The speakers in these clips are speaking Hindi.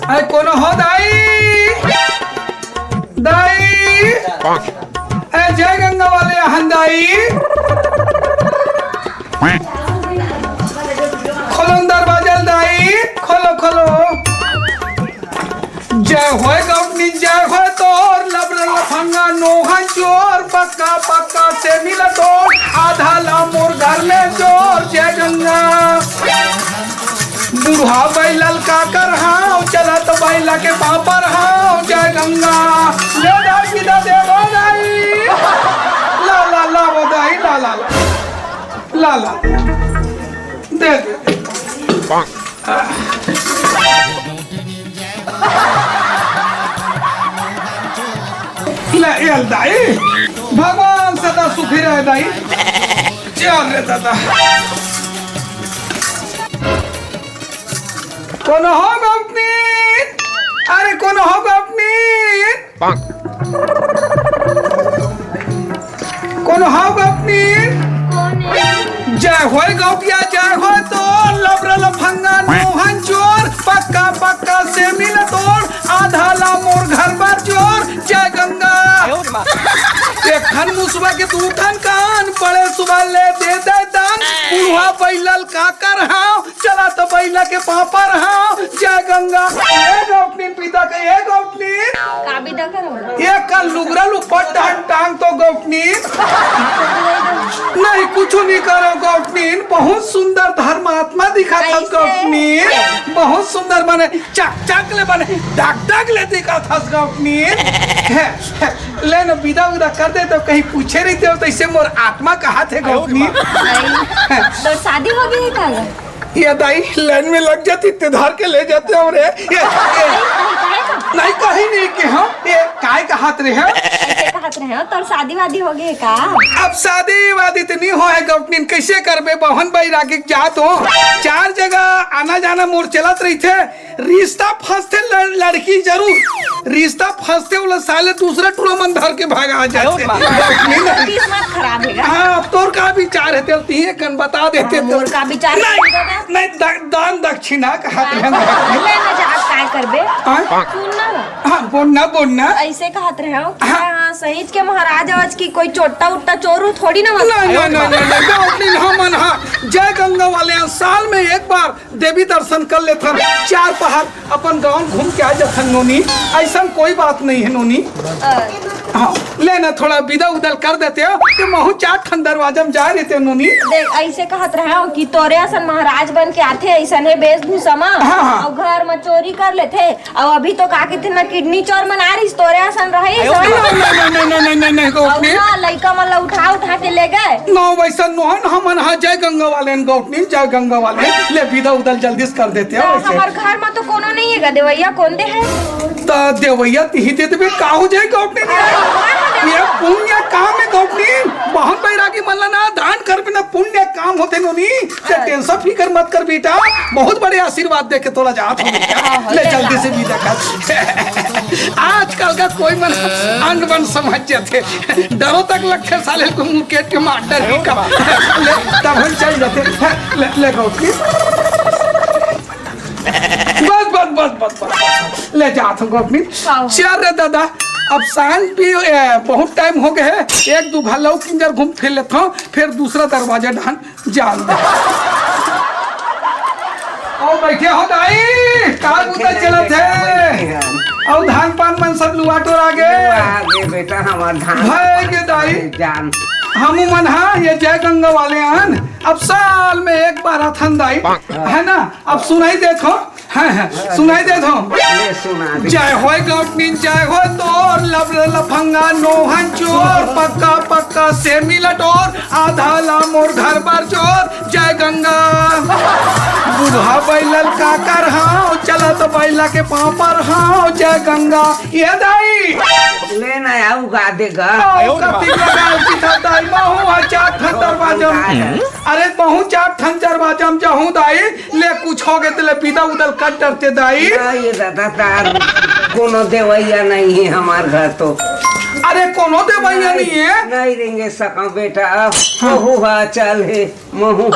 अरे कोनो हो दाई दाई जय गंगा वाले यहाँ दाई खोलो दरवाजा दाई खोलो खोलो। जय होए गौतमी जय होए तोर लबड़ लफंगा नोहन चोर पक्का पक्का से मिला तोर आधा ला मोर घर में चोर। जय गंगा बूढ़ा बैलल का कर हाँ चला तो बैला के पापर हाँ। जय गंगा ले दाई विदा दे वो दाई ला ला ला वो दाई ला ला ला ला ला दे दे ले दाई भगवान सदा सुखी रहे दाई। चल रे दादा कौन हो गौतमी अरे कौन हो गौतमी कौन हो गौतमी जय होए गौतिया जय होए तो लबड़ लफंगा नोहन चोर पक्का पक्का से मिल तोड़ आधा ला मोर घर पर चोर। जय गंगा एक खन मुसवा के तू ठन कान पड़े सुबह ले दे दे दान बूढ़ा बैलल का कर हाँ चला तो बैला के पापर हाँ। जय गंगा ए गौतमी पिता के ए गौतमी का विदा करो एक कल लुगरल ऊपर टांग तो गौतमी नहीं कुछ नहीं करो गौतमी बहुत सुंदर धर्मात्मा दिखा था गौतमी बहुत सुंदर बने चक चक ले बने डाक डाक ले दिखा था गौतमी ले न विदा विदा कर दे तो कहीं पूछे रही थे तो इससे मोर आत्मा कहा थे गौतमी। तो शादी हो गई है ये दाई लाइन में लग जाती धार के ले जाते हो रे नहीं कहीं नहीं के हम ये काय का हाथ रे है कहत रहे हो तो शादी वादी हो गई का। अब शादी वादी तो नहीं हो है गौतमी कैसे करबे बहन भाई रागे जात हो चार जगह आना जाना मोर चलत रही थे रिश्ता फंसते लड़की जरूर रिश्ता फंसते वाला साले दूसरा टूर्नामेंट मन धर के भागा जाते किस्मत खराब है। हाँ तोर का विचार है तेलती है कन बता देते मोर का विचार नहीं दान दक्षिणा कहा काय करबे सुनना हाँ बोलना बोलना ऐसे कहत रहे हो सहीज के महाराज आज की कोई चोट्टा उट्टा चोरू थोड़ी ना नहीं हमन हाँ जय गंगा वाले साल में एक बार देवी दर्शन कर लेते चार पहाड़ अपन गांव घूम के आ जाते नोनी ऐसा कोई बात नहीं है नोनी। हाँ लेना थोड़ा विदा उदल कर देते हो तो महू चार खन दरवाजा में जा रहे थे नोनी। देख ऐसे कहत रहे हो कि तोरे असन महाराज बन के आते ऐसा वेशभूषा में और घर में चोरी कर लेते और अभी तो का कहते ना किडनी चोर मना रही तोरे असन रही लड़का मतलब उठा के ले गए नो वैसा नोहन हमन हाँ जय गंगा वाले गौतमी जय गंगा वाले ले विदा उदल जल्दी कर देते हो। हमारे घर में तो कोनो नहीं है देवैया कौन दे है तो देवैया तिही देते काहू जय गौतमी ये पुण्य काम है गौतमी बहन बैरागी मल्लाना दान कर बिना पुण्य काम होते नोनी टेंशन फिकर मत कर बेटा बहुत बड़े आशीर्वाद दे के तोला जात हो ले जल्दी से विदा कर। आजकल का कोई मन अंग बन समझ जाते डरो तक लखे साले को मुकेट के मार डर ही का ले तब हम चल जाते ले गौतमी बस बस बस बस बस ले जात हूँ गौतमी चल रे दादा अब सांझ भी बहुत टाइम हो गया है एक दो घालो किंजर घूम फिर लेता हूँ फिर दूसरा दरवाजा ढान जान दे और बैठे हो दाई काल उतर चलत है और धान पान मन सब लुआटो आगे बेटा हमार धान भाई के दाई जान हम मन हाँ ये जय गंगा वाले आन अब साल में एक बार अथन दाई है ना अब सुनाई देखो है सुनाई देखो जय होए गौतमी जय हो तोर लबड़ लफंगा नोहन चोर पक्का पक्का से मिलट और आधा ला मोर घर पर चोर। जय गंगा बूढ़ा बैलल का कर हाँ चला तो बैला के पाँव पर हाँ। जय गंगा ये दाई लेना है उगा देगा अरे बहु चार ठन दरवाजा में जाऊं दाई ले कुछ हो गए तो ले पीदा उदल कट डरते दाई ये दादा तार कोनो देवैया नहीं है हमार घर तो अरे कोनो देवैया नहीं है नहीं देंगे सका बेटा महू चल है महू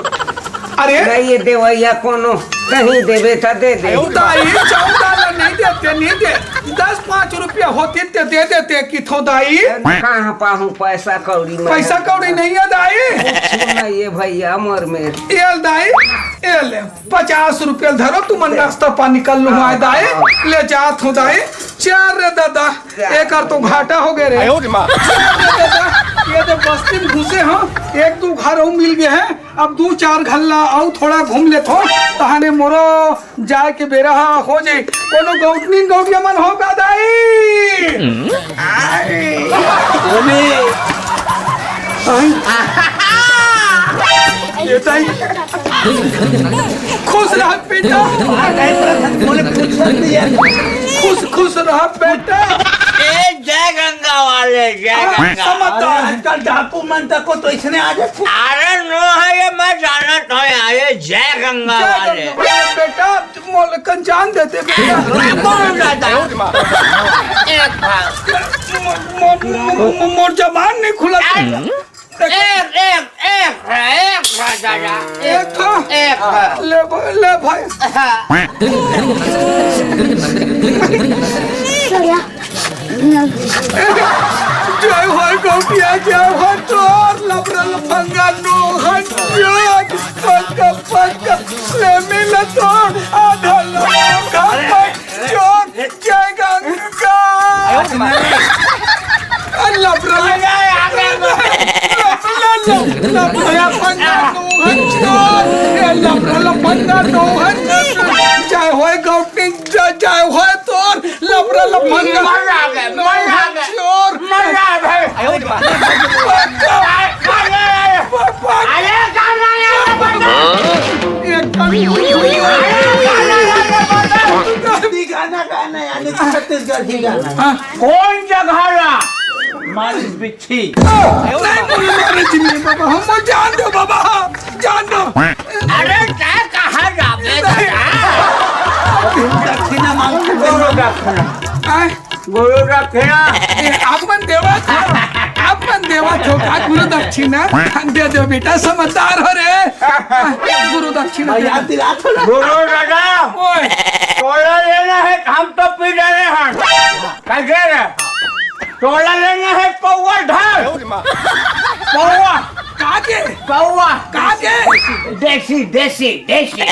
अरे नहीं ये देवैया कोनो कहीं देवे तो दे दे। दाई 14 नहीं देते, नहीं दे 10-5 रुपया होते तो दे देते किथो दाई। कहाँ पाहूँ पैसा कौड़ी में? पैसा कौड़ी नहीं है दाई। ये भैया मोर में एल दाई एल 50 रुपया धरो, तुम नाश्ता पानी कर लूँ दाई, ले जात हूँ दाई। 4 रे दादा, एक और तो घाटा हो गए रे। ये तो बस्ती में घुसे हो, 1-2 घर मिल गए हैं, अब 2-4 घल्ला और थोड़ा घूम ले तो तहाने मोरो जाए के बेरा हो जाए। कोनो गौटनी गौटिया मन होगा दाई। ये दाई खुश रह बेटा, खुश रह बेटा। जय गंगा वाले, जय गंगा। समझदार आजकल डाकू मनता को तो इसने आज अरे नो है ये, मैं जानत हूँ ये जय गंगा वाले। बेटा मोलकन जान देते बेटा। मोर जबान नहीं खुला। एक था ले भाई। जय हो गोपिया, जय हो तोर लबरल फंगा नोहन जोग पंगा ले मिला तो आधा लबका जोग जय गंगा। लबरल जय हो गौटी, जय हो तोर लबरल गाना गाना यानी छत्तीसगढ़ की गाना। कौन जगह मालिश बिच्छी बाबा, हम जान दो बाबा, जान दो। अरे क्या कहा जावे दक्षिणा मांगते गुरु दक्षिणा आप मन देवा थो का गुरु दक्षिणा दे दो बेटा, समझदार हो रे। गुरु दक्षिणा याद दिला तो ना। गुरु दादा ओए तोला लेना है, हम तो पी रहे हैं। कैसे रे तोला लेना है? पौवा ढाल, पौवा काके पौवा काके देसी देसी देसी।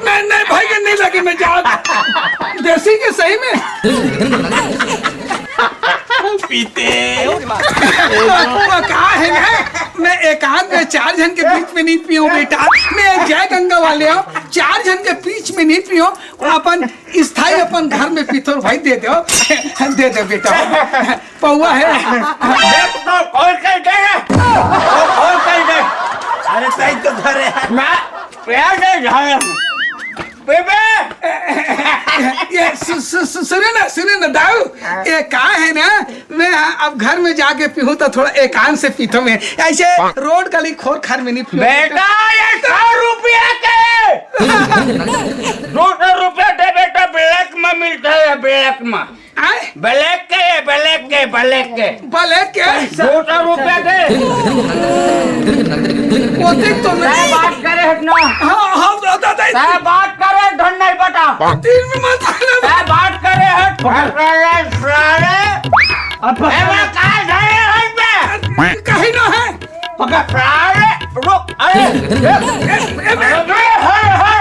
नहीं भाई के नहीं लगे, मैं जा देसी के सही में पीते कहा है ना, मैं एकांत में 4 जन के बीच में नहीं पियो बेटा। मैं जय गंगा वाले हूँ, 4 जन के बीच में नहीं पियो, अपन स्थाई अपन घर में पीतो भाई। दे दो बेटा, पौवा है। देख तो खोल कर दे, खोल कर दे। अरे सही तो घर है। मैं प्यार से झाया बेबे। ये सुने ना दाऊ, ये कहा है ना, मैं अब घर में जाके पीऊँ तो थोड़ा एकांत से पीतो में, ऐसे रोड गली खोर खार में नहीं पीऊँ बेटा। ये 100 रुपया के 200 रुपया दे बेटा, ब्लैक में मिलता है, ब्लैक में। ब्लैक के ब्लैक के ब्लैक के भले के 200 रुपया के। तो मैं बात करे हटना, हाँ दादा बात करे ढंग नहीं बता। तीन में मत आना। बात करे हट सारे कहीं ना है सारे रुक। अरे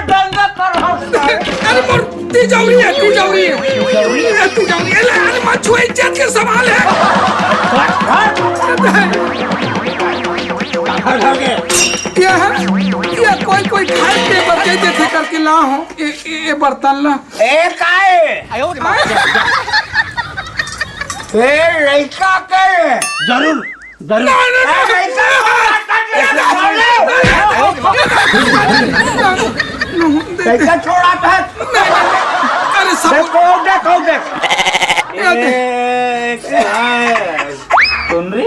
दंगा कर। अरे मोटी जावरी है, तू जावरी है, तू जावरी है। अरे मत छुए, इज्जत के सवाल है। ये कोई खाए के बच्चे जैसे करके ला हो, ये बर्तन ला। एक आए लड़का के जरूर जरूर। लड़का छोड़ा था। अरे सब देखो सुन रही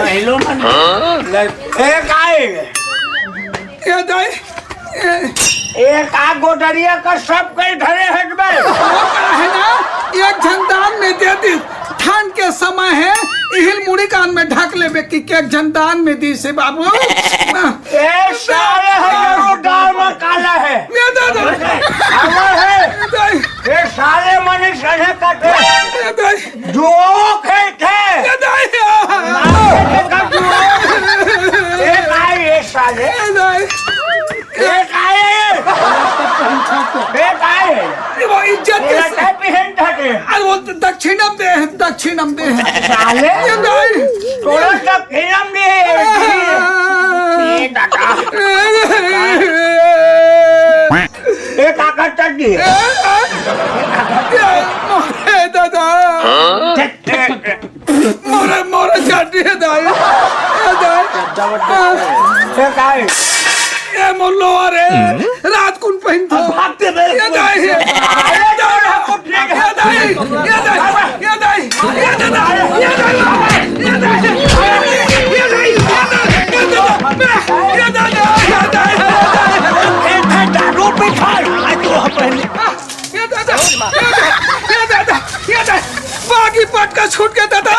हेलो मन एक आए ये दाई एक आग गोडरिया का सब कई घरे हट में है ना, एक झंडान में दे दी। ठंड के समय है, इहिल मुड़ी कान में ढक ले कि के जनदान में दी से बाबू ए साले है जरूर दाल में काला है ये दादा अमर है ये साले मनी सने कटे ये दादा जो खेलते ये दादा एक आए ये साले ये दादा एक आए वो इज्जत ये के टाइप पहन থাকে अरे वो दक्षिणम दे साले ये दादा थोड़ा सा फिल्म भी ये दादा एक आकर चढ़ी मोरे दादा मोरे चाटी है दादा एक आए ये मोल्लो अरे रात कुन पहन था भागते मेरे ये दाई ये बाकी पट का छूट के दादा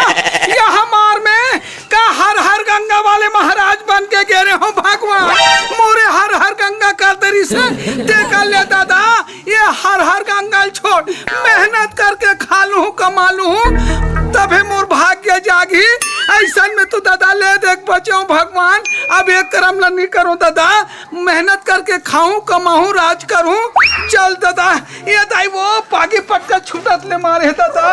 यहाँ मार में का हर हर गंगा वाले महाराज बन के गे रहे हो भगवान मोरे हर हर गंगा का तरी से देखा ले दादा ये हर हर गंगा छोड़ मेहनत करके खा लू कमा लू तबे मोर भाग्य जागी ऐसा में तो दादा ले देख बचाऊं भगवान अब एक कर्म ला नहीं करूं दादा मेहनत करके खाऊं कमाऊं राज करूं चल दादा ये दाई वो पागी पटका छूटत ले मारे दादा